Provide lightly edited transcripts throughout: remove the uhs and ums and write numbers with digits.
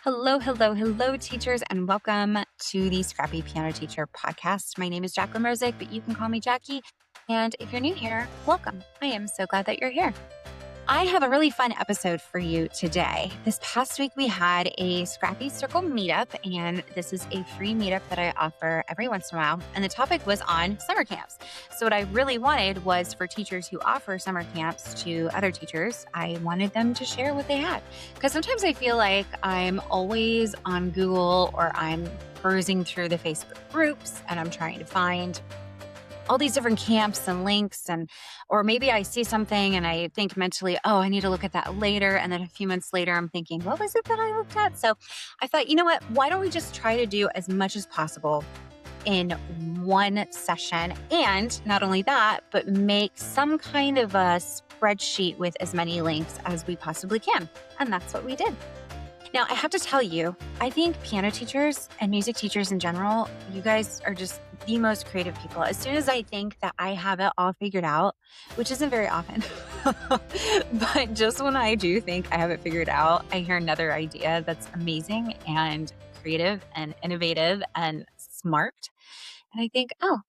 Hello, hello, hello, teachers, and welcome to the Scrappy Piano Teacher podcast. My name is Jacqueline Rosick, but you can call me Jackie. And if you're new here, welcome. I am so glad that you're here. I have a really fun episode for you today. This past week, we had a Scrappy Circle meetup, and this is a free meetup that I offer every once in a while. And the topic was on summer camps. So what I really wanted was for teachers who offer summer camps to other teachers, I wanted them to share what they had. Because sometimes I feel like I'm always on Google or I'm perusing through the Facebook groups and I'm trying to find all these different camps and links, or maybe I see something and I think mentally, oh, I need to look at that later. And then a few months later, I'm thinking, what was it that I looked at? So I thought, you know what? Why don't we just try to do as much as possible in one session? And not only that, but make some kind of a spreadsheet with as many links as we possibly can. And that's what we did. Now, I have to tell you, I think piano teachers and music teachers in general, you guys are just the most creative people. As soon as I think that I have it all figured out, which isn't very often, but just when I do think I have it figured out, I hear another idea that's amazing and creative and innovative and smart. And I think, oh,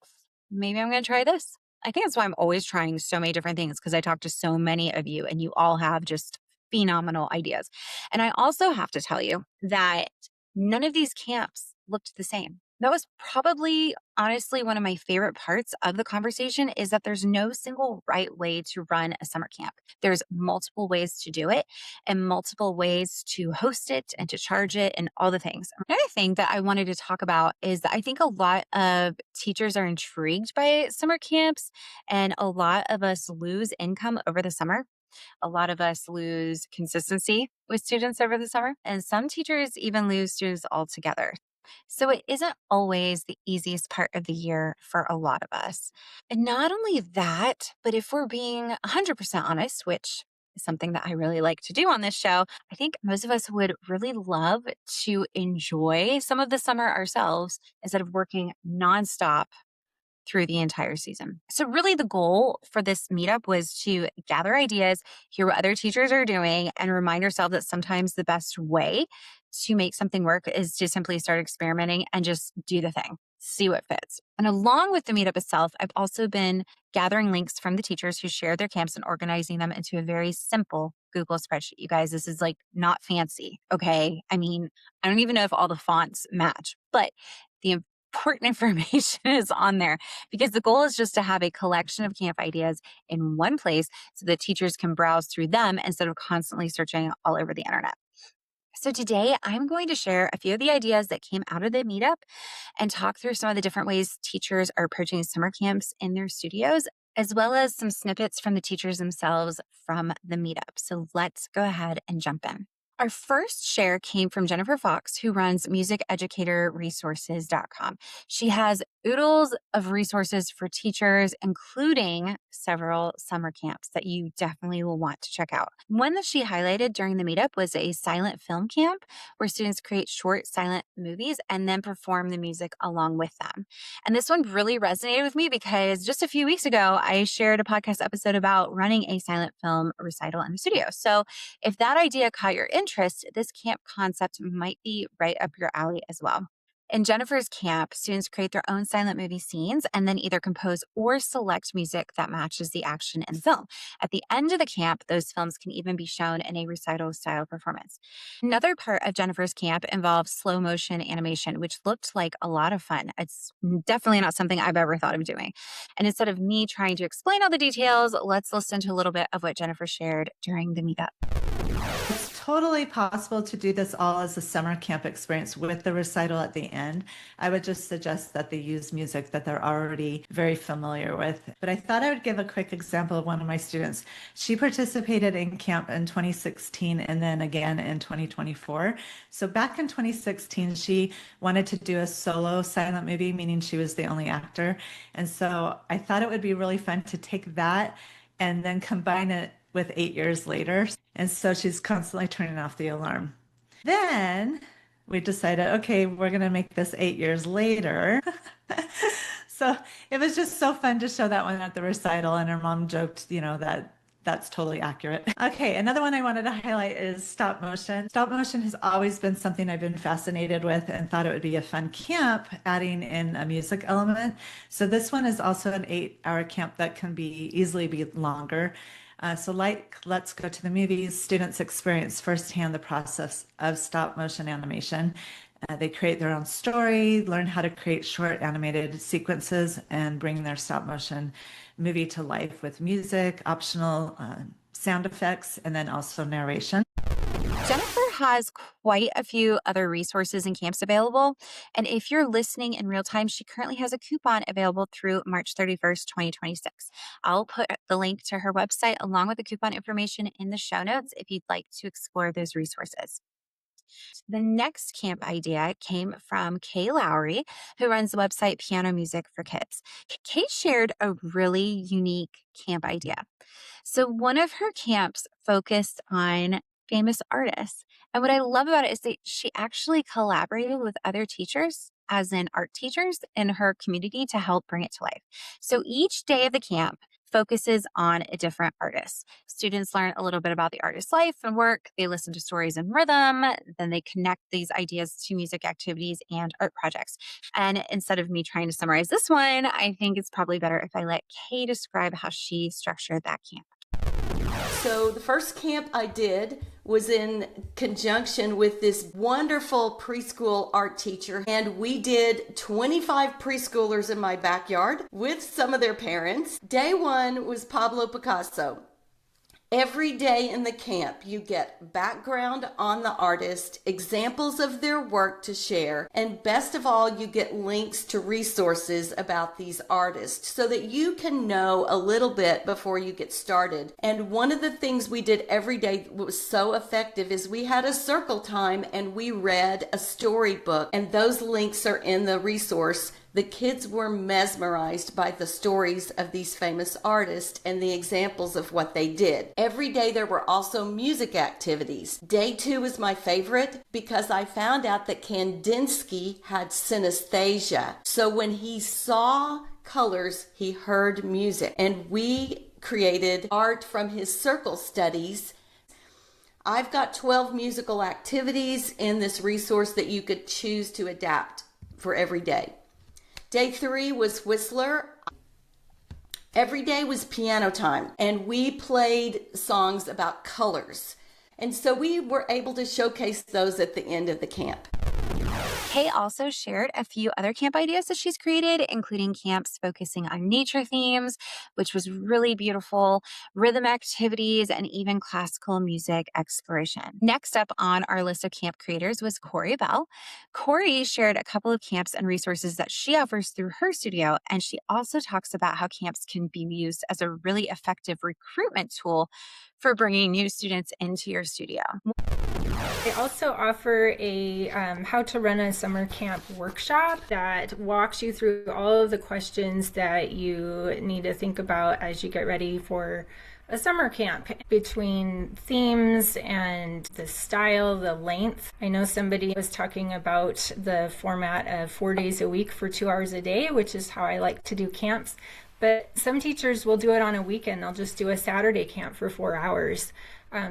maybe I'm going to try this. I think that's why I'm always trying so many different things, because I talk to so many of you and you all have just phenomenal ideas. And I also have to tell you that none of these camps looked the same. That was probably, honestly, one of my favorite parts of the conversation is that there's no single right way to run a summer camp. There's multiple ways to do it and multiple ways to host it and to charge it and all the things. Another thing that I wanted to talk about is that I think a lot of teachers are intrigued by summer camps, and a lot of us lose income over the summer. A lot of us lose consistency with students over the summer, and some teachers even lose students altogether. So it isn't always the easiest part of the year for a lot of us. And not only that, but if we're being 100% honest, which is something that I really like to do on this show, I think most of us would really love to enjoy some of the summer ourselves instead of working nonstop through the entire season. So really the goal for this meetup was to gather ideas, hear what other teachers are doing, and remind ourselves that sometimes the best way to make something work is to simply start experimenting and just do the thing, see what fits. And along with the meetup itself, I've also been gathering links from the teachers who share their camps and organizing them into a very simple Google spreadsheet. You guys, this is like not fancy, okay? I mean, I don't even know if all the fonts match, but the important information is on there, because the goal is just to have a collection of camp ideas in one place so that teachers can browse through them instead of constantly searching all over the internet. So today I'm going to share a few of the ideas that came out of the meetup and talk through some of the different ways teachers are approaching summer camps in their studios, as well as some snippets from the teachers themselves from the meetup. So let's go ahead and jump in. Our first share came from Jennifer Fox, who runs musiceducatorresources.com. She has oodles of resources for teachers, including several summer camps that you definitely will want to check out. One that she highlighted during the meetup was a silent film camp where students create short silent movies and then perform the music along with them. And this one really resonated with me because just a few weeks ago, I shared a podcast episode about running a silent film recital in the studio. So if that idea caught your interest, this camp concept might be right up your alley as well. In Jennifer's camp, students create their own silent movie scenes and then either compose or select music that matches the action in the film. At the end of the camp, those films can even be shown in a recital style performance. Another part of Jennifer's camp involves slow motion animation, which looked like a lot of fun. It's definitely not something I've ever thought of doing. And instead of me trying to explain all the details, let's listen to a little bit of what Jennifer shared during the meetup. It's totally possible to do this all as a summer camp experience with the recital at the end. I would just suggest that they use music that they're already very familiar with. But I thought I would give a quick example of one of my students. She participated in camp in 2016 and then again in 2024. So back in 2016, she wanted to do a solo silent movie, meaning she was the only actor. And so I thought it would be really fun to take that and then combine it with 8 years later. And so she's constantly turning off the alarm. Then we decided, okay, we're going to make this 8 years later. So it was just so fun to show that one at the recital. And her mom joked, that That's totally accurate. Okay, another one I wanted to highlight is stop motion. Stop motion has always been something I've been fascinated with and thought it would be a fun camp, adding in a music element. So this one is also an 8-hour camp that can be easily be longer. So like Let's Go to the Movies, students experience firsthand the process of stop motion animation. They create their own story, learn how to create short animated sequences, and bring their stop motion movie to life with music, optional sound effects, and then also narration. Jennifer has quite a few other resources and camps available. And if you're listening in real time, she currently has a coupon available through March 31st, 2026. I'll put the link to her website along with the coupon information in the show notes if you'd like to explore those resources. The next camp idea came from Kay Lowry, who runs the website Piano Music for Kids. Kay shared a really unique camp idea. So, one of her camps focused on famous artists. And what I love about it is that she actually collaborated with other teachers, as in art teachers in her community, to help bring it to life. So, each day of the camp focuses on a different artist. Students learn a little bit about the artist's life and work. They listen to stories and rhythm. Then they connect these ideas to music activities and art projects. And instead of me trying to summarize this one, I think it's probably better if I let Kay describe how she structured that camp. So the first camp I did was in conjunction with this wonderful preschool art teacher. And we did 25 preschoolers in my backyard with some of their parents. Day one was Pablo Picasso. Every day in the camp, you get background on the artist, examples of their work to share, and best of all, you get links to resources about these artists so that you can know a little bit before you get started. And one of the things we did every day that was so effective is we had a circle time and we read a storybook, and those links are in the resource. The kids were mesmerized by the stories of these famous artists and the examples of what they did. Every day there were also music activities. Day 2 was my favorite because I found out that Kandinsky had synesthesia. So when he saw colors, he heard music. And we created art from his circle studies. I've got 12 musical activities in this resource that you could choose to adapt for every day. Day 3 was Whistler. Every day was piano time, and we played songs about colors. And so we were able to showcase those at the end of the camp. Kay also shared a few other camp ideas that she's created, including camps focusing on nature themes, which was really beautiful, rhythm activities, and even classical music exploration. Next up on our list of camp creators was Corey Bell. Corey shared a couple of camps and resources that she offers through her studio, and she also talks about how camps can be used as a really effective recruitment tool for bringing new students into your studio. I also offer a how to run a summer camp workshop that walks you through all of the questions that you need to think about as you get ready for a summer camp, between themes and the style, the length. I know somebody was talking about the format of 4 days a week for 2 hours a day, which is how I like to do camps. But some teachers will do it on a weekend. They'll just do a Saturday camp for 4 hours.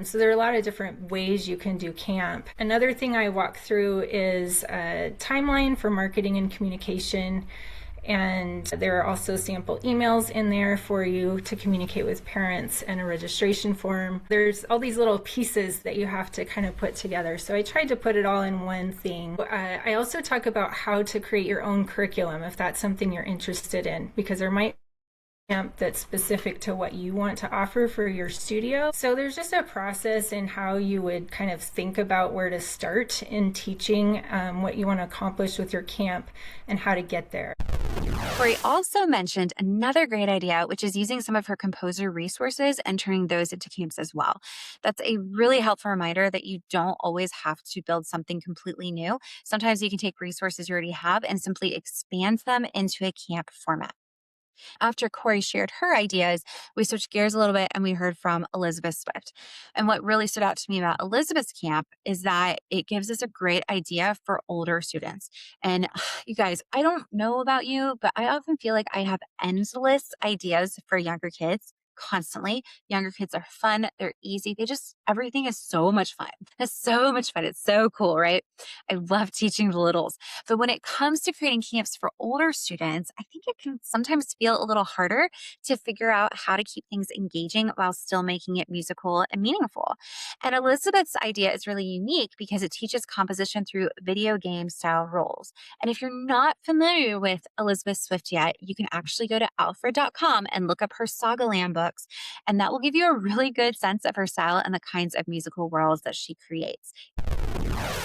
So there are a lot of different ways you can do camp. Another thing I walk through is a timeline for marketing and communication. And there are also sample emails in there for you to communicate with parents, and a registration form. There's all these little pieces that you have to kind of put together. So I tried to put it all in one thing. I also talk about how to create your own curriculum if that's something you're interested in, because there might camp that's specific to what you want to offer for your studio. So there's just a process in how you would kind of think about where to start in teaching what you want to accomplish with your camp and how to get there. Corey also mentioned another great idea, which is using some of her composer resources and turning those into camps as well. That's a really helpful reminder that you don't always have to build something completely new. Sometimes you can take resources you already have and simply expand them into a camp format. After Corey shared her ideas, we switched gears a little bit and we heard from Elizabeth Swift. And what really stood out to me about Elizabeth's camp is that it gives us a great idea for older students. And you guys, I don't know about you, but I often feel like I have endless ideas for younger kids. constantly. Younger kids are fun. They're easy. Everything is so much fun. It's so much fun. It's so cool, right? I love teaching the littles. But when it comes to creating camps for older students, I think it can sometimes feel a little harder to figure out how to keep things engaging while still making it musical and meaningful. And Elizabeth's idea is really unique because it teaches composition through video game style roles. And if you're not familiar with Elizabeth Swift yet, you can actually go to alfred.com and look up her Sagaland books, and that will give you a really good sense of her style and the kinds of musical worlds that she creates.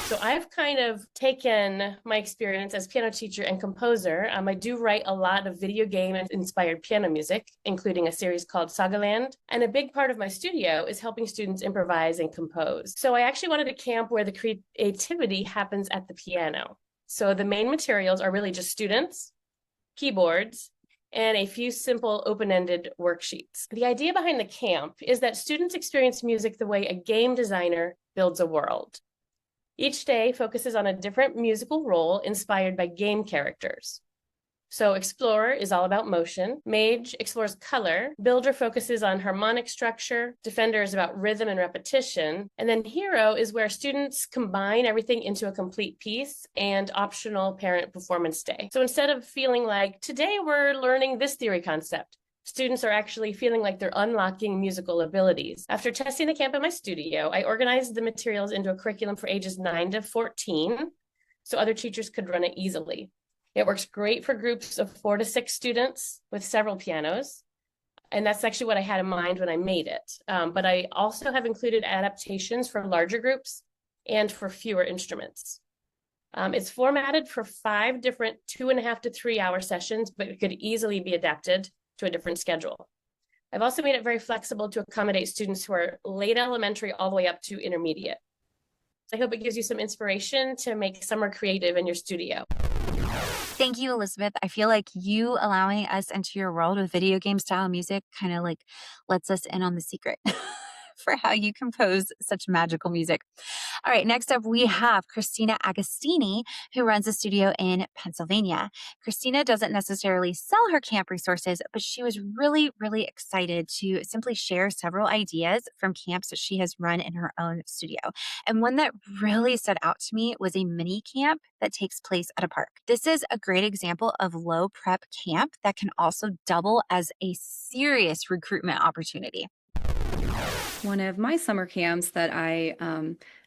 So I've kind of taken my experience as piano teacher and composer. I do write a lot of video game inspired piano music, including a series called Sagaland. And a big part of my studio is helping students improvise and compose. So I actually wanted a camp where the creativity happens at the piano. So the main materials are really just students, keyboards, and a few simple open-ended worksheets. The idea behind the camp is that students experience music the way a game designer builds a world. Each day focuses on a different musical role inspired by game characters. So Explorer is all about motion, Mage explores color, Builder focuses on harmonic structure, Defender is about rhythm and repetition, and then Hero is where students combine everything into a complete piece, and optional parent performance day. So instead of feeling like, today we're learning this theory concept, students are actually feeling like they're unlocking musical abilities. After testing the camp in my studio, I organized the materials into a curriculum for ages 9 to 14 so other teachers could run it easily. It works great for groups of 4 to 6 students with several pianos. And that's actually what I had in mind when I made it. But I also have included adaptations for larger groups and for fewer instruments. It's formatted for 5 different 2.5 to 3 hour sessions, but it could easily be adapted to a different schedule. I've also made it very flexible to accommodate students who are late elementary all the way up to intermediate. So I hope it gives you some inspiration to make summer creative in your studio. Thank you, Elizabeth. I feel like you allowing us into your world with video game style music kind of like lets us in on the secret for how you compose such magical music. All right, next up, we have Christina Agostini, who runs a studio in Pennsylvania. Christina doesn't necessarily sell her camp resources, but she was really, really excited to simply share several ideas from camps that she has run in her own studio. And one that really stood out to me was a mini camp that takes place at a park. This is a great example of low prep camp that can also double as a serious recruitment opportunity. One of my summer camps that I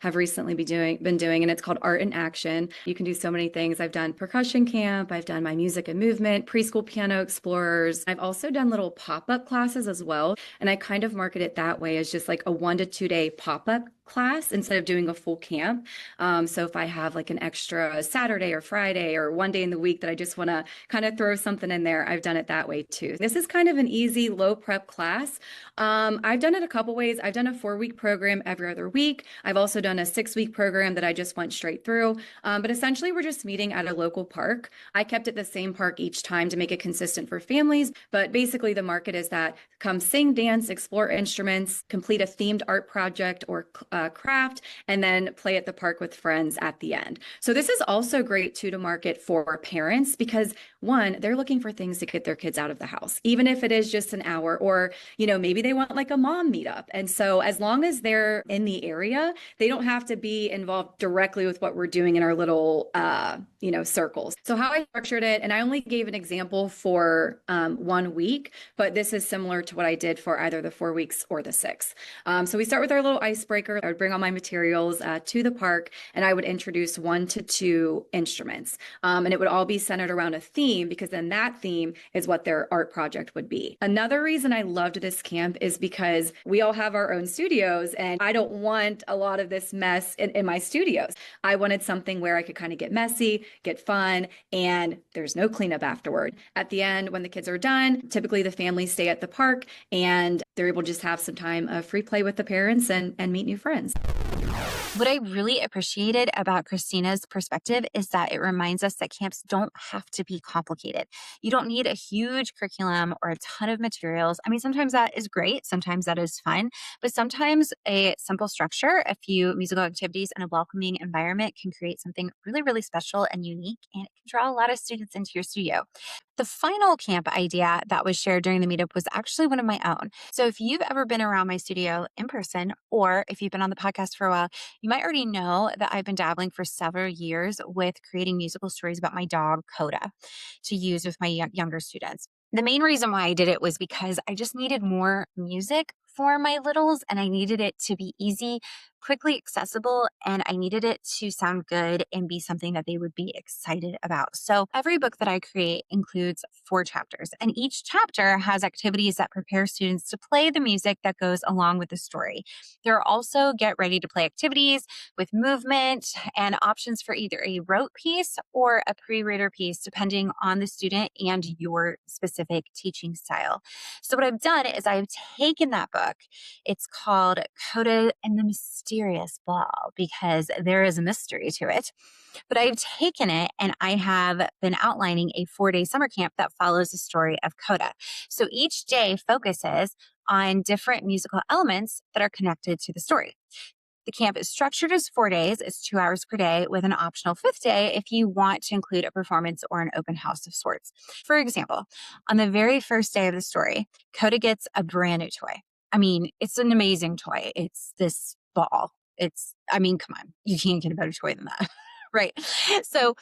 have recently been doing, and it's called Art in Action. You can do so many things. I've done percussion camp, I've done my music and movement, preschool piano explorers. I've also done little pop-up classes as well. And I kind of market it that way as just like a 1 to 2 day pop-up class instead of doing a full camp. So if I have like an extra Saturday or Friday or one day in the week that I just want to kind of throw something in there, I've done it that way too. This is kind of an easy low prep class. I've done it a couple ways. I've done a 4-week program every other week. I've also done a 6-week program that I just went straight through. But essentially we're just meeting at a local park. I kept it the same park each time to make it consistent for families. But basically the market is that come sing, dance, explore instruments, complete a themed art project or craft, and then play at the park with friends at the end. So this is also great too to market for parents because one, they're looking for things to get their kids out of the house, even if it is just an hour, or, you know, maybe they want like a mom meetup. And so as long as they're in the area, they don't have to be involved directly with what we're doing in our little, circles. So how I structured it, and I only gave an example for 1 week, but this is similar to what I did for either the 4 weeks or the 6. So we start with our little icebreaker. I would bring all my materials to the park, and I would introduce 1 to 2 instruments. And it would all be centered around a theme, because then that theme is what their art project would be. Another reason I loved this camp is because we all have our own studios, and I don't want a lot of this mess in my studios. I wanted something where I could kind of get messy, get fun, and there's no cleanup afterward. At the end, when the kids are done, typically the families stay at the park and they're able to just have some time of free play with the parents and meet new friends. What I really appreciated about Christina's perspective is that it reminds us that camps don't have to be complicated. You don't need a huge curriculum or a ton of materials. I mean, sometimes that is great. Sometimes that is fun. But sometimes a simple structure, a few musical activities, and a welcoming environment can create something really, really special and unique. And it can draw a lot of students into your studio. The final camp idea that was shared during the meetup was actually one of my own. So if you've ever been around my studio in person, or if you've been on the podcast for a while, you might already know that I've been dabbling for several years with creating musical stories about my dog, Coda, to use with my younger students. The main reason why I did it was because I just needed more music for my littles, and I needed it to be easy, quickly accessible, and I needed it to sound good and be something that they would be excited about. So every book that I create includes 4 chapters, and each chapter has activities that prepare students to play the music that goes along with the story. There are also get ready to play activities with movement and options for either a rote piece or a pre-reader piece, depending on the student and your specific teaching style. So what I've done is I've taken that book. It's called Coda and the Mysterious Ball because there is a mystery to it. But I've taken it and I have been outlining a 4-day summer camp that follows the story of Coda. So each day focuses on different musical elements that are connected to the story. The camp is structured as 4 days. It's 2 hours per day with an optional 5th day if you want to include a performance or an open house of sorts. For example, on the very first day of the story, Coda gets a brand new toy. I mean, it's an amazing toy. It's this ball. Come on, you can't get a better toy than that, right? So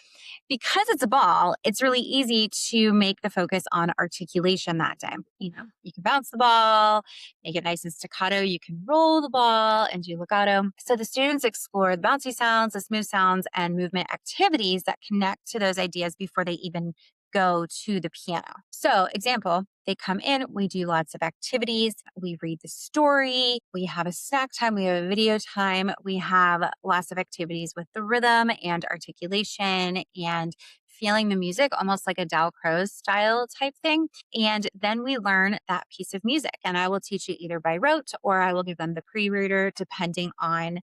because it's a ball, it's really easy to make the focus on articulation that day. You can bounce the ball, make it nice and staccato. You can roll the ball and do legato. So the students explore the bouncy sounds, the smooth sounds, and movement activities that connect to those ideas before they even go to the piano. So example, they come in, we do lots of activities, we read the story, we have a snack time, we have a video time, we have lots of activities with the rhythm and articulation and feeling the music, almost like a Dal Crowes style type thing. And then we learn that piece of music. And I will teach it either by rote or I will give them the pre-reader depending on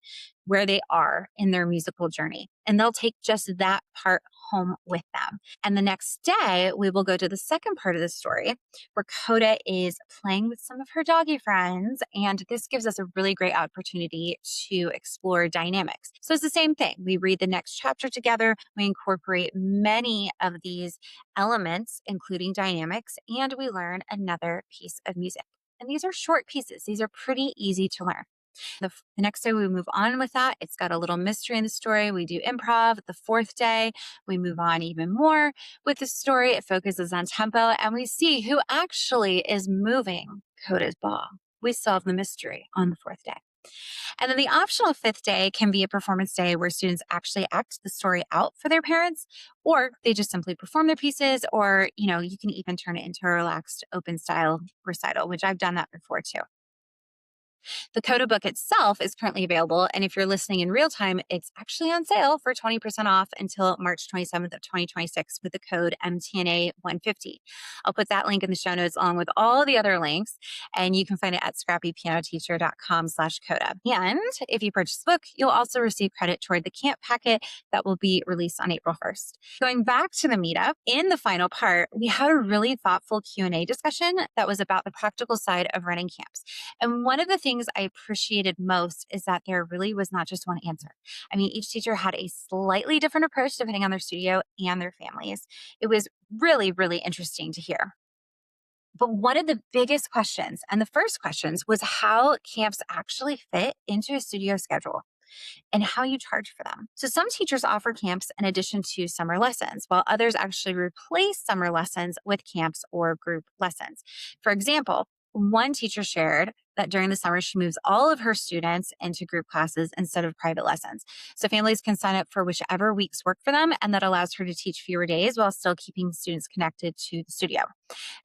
where they are in their musical journey. And they'll take just that part home with them. And the next day, we will go to the second part of the story where Coda is playing with some of her doggy friends. And this gives us a really great opportunity to explore dynamics. So it's the same thing. We read the next chapter together. We incorporate many of these elements, including dynamics, and we learn another piece of music. And these are short pieces. These are pretty easy to learn. The next day, we move on with that. It's got a little mystery in the story. We do improv. The 4th day, we move on even more with the story. It focuses on tempo, and we see who actually is moving Coda's ball. We solve the mystery on the 4th day. And then the optional 5th day can be a performance day where students actually act the story out for their parents, or they just simply perform their pieces, or, you can even turn it into a relaxed open style recital, which I've done that before too. The Coda book itself is currently available, and if you're listening in real time, it's actually on sale for 20% off until March 27th of 2026 with the code MTNA150. I'll put that link in the show notes along with all the other links, and you can find it at scrappypianoteacher.com/Coda. And if you purchase the book, you'll also receive credit toward the camp packet that will be released on April 1st. Going back to the meetup, in the final part, we had a really thoughtful Q&A discussion that was about the practical side of running camps. And one of the things I appreciated most is that there really was not just one answer. I mean, each teacher had a slightly different approach depending on their studio and their families. It was really, really interesting to hear. But one of the biggest questions, and the first questions, was how camps actually fit into a studio schedule and how you charge for them. So some teachers offer camps in addition to summer lessons, while others actually replace summer lessons with camps or group lessons. For example, one teacher shared that during the summer, she moves all of her students into group classes instead of private lessons. So families can sign up for whichever weeks work for them, and that allows her to teach fewer days while still keeping students connected to the studio.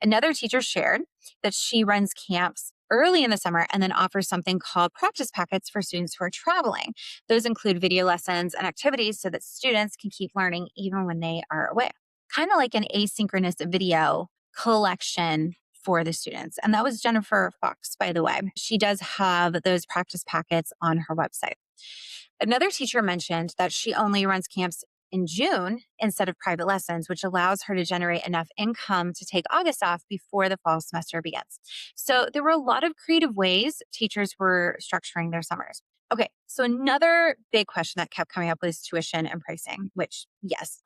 Another teacher shared that she runs camps early in the summer and then offers something called practice packets for students who are traveling. Those include video lessons and activities so that students can keep learning even when they are away. Kind of like an asynchronous video collection for the students. And that was Jennifer Fox, by the way. She does have those practice packets on her website. Another teacher mentioned that she only runs camps in June instead of private lessons, which allows her to generate enough income to take August off before the fall semester begins. So there were a lot of creative ways teachers were structuring their summers. Okay, so another big question that kept coming up was tuition and pricing, which, yes,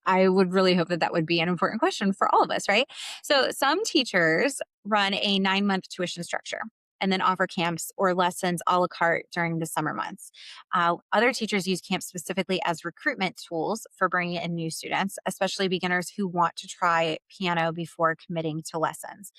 I would really hope that that would be an important question for all of us, right? So some teachers run a 9-month tuition structure and then offer camps or lessons a la carte during the summer months. Other teachers use camps specifically as recruitment tools for bringing in new students, especially beginners who want to try piano before committing to lessons.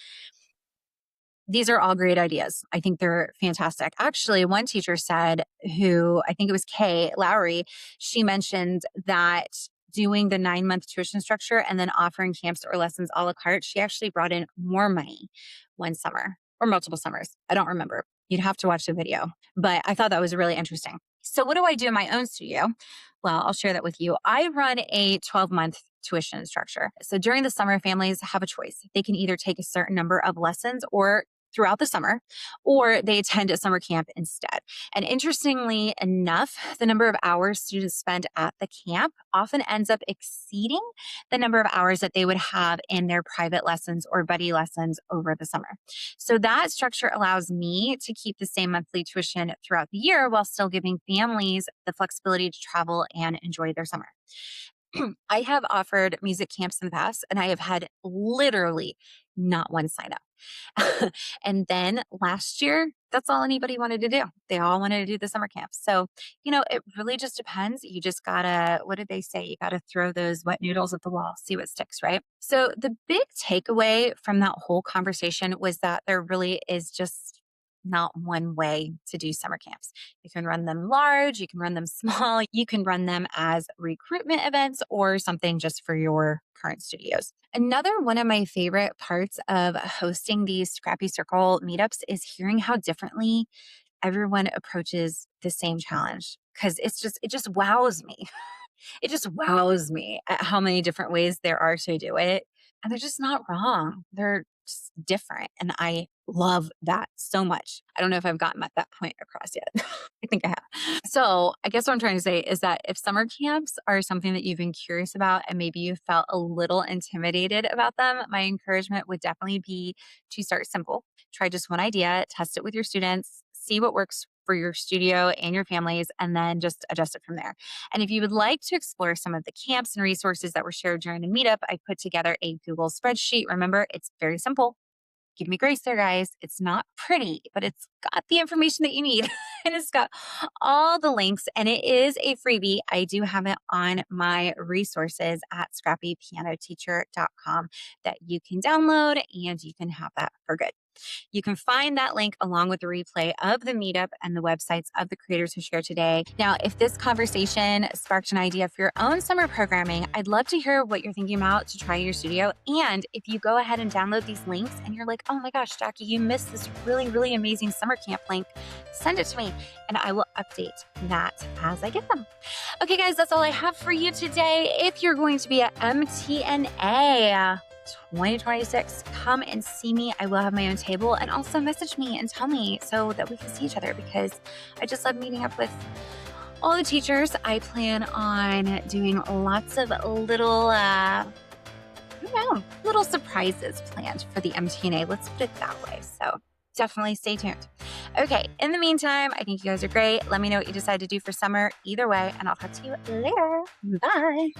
These are all great ideas. I think they're fantastic. Actually, one teacher said, who I think it was Kay Lowry, she mentioned that doing the 9-month tuition structure and then offering camps or lessons a la carte, she actually brought in more money one summer or multiple summers. I don't remember. You'd have to watch the video, but I thought that was really interesting. So, what do I do in my own studio? Well, I'll share that with you. I run a 12-month tuition structure. So during the summer, families have a choice. They can either take a certain number of lessons or throughout the summer, or they attend a summer camp instead. And interestingly enough, the number of hours students spend at the camp often ends up exceeding the number of hours that they would have in their private lessons or buddy lessons over the summer. So that structure allows me to keep the same monthly tuition throughout the year while still giving families the flexibility to travel and enjoy their summer. I have offered music camps in the past, and I have had literally not one sign up. And then last year, that's all anybody wanted to do. They all wanted to do the summer camps. So, it really just depends. You just gotta, what did they say? You gotta throw those wet noodles at the wall, see what sticks, right? So the big takeaway from that whole conversation was that there really is just not one way to do summer camps. You can run them large, you can run them small, you can run them as recruitment events or something just for your current studios. Another one of my favorite parts of hosting these Scrappy Circle meetups is hearing how differently everyone approaches the same challenge, because it just wows me. It just wows me at how many different ways there are to do it. And they're just not wrong. They're just different. And I love that so much. I don't know if I've gotten that point across yet. I think I have. So I guess what I'm trying to say is that if summer camps are something that you've been curious about and maybe you felt a little intimidated about them, my encouragement would definitely be to start simple. Try just one idea, test it with your students, see what works for your studio and your families, and then just adjust it from there. And if you would like to explore some of the camps and resources that were shared during the meetup, I put together a Google spreadsheet. Remember, it's very simple. Give me grace there, guys. It's not pretty, but it's got the information that you need. And it's got all the links, and it is a freebie. I do have it on my resources at scrappypianoteacher.com that you can download, and you can have that for good. You can find that link along with the replay of the meetup and the websites of the creators who shared today. Now, if this conversation sparked an idea for your own summer programming, I'd love to hear what you're thinking about to try in your studio. And if you go ahead and download these links and you're like, oh my gosh, Jackie, you missed this really, really amazing summer camp link, send it to me and I will update that as I get them. Okay, guys, that's all I have for you today. If you're going to be at MTNA 2026, come and see me. I will have my own table, and also message me and tell me so that we can see each other, because I just love meeting up with all the teachers. I plan on doing lots of little surprises planned for the MTNA. Let's put it that way. So definitely stay tuned. Okay, in the meantime, I think you guys are great. Let me know what you decide to do for summer either way, and I'll talk to you later. Bye.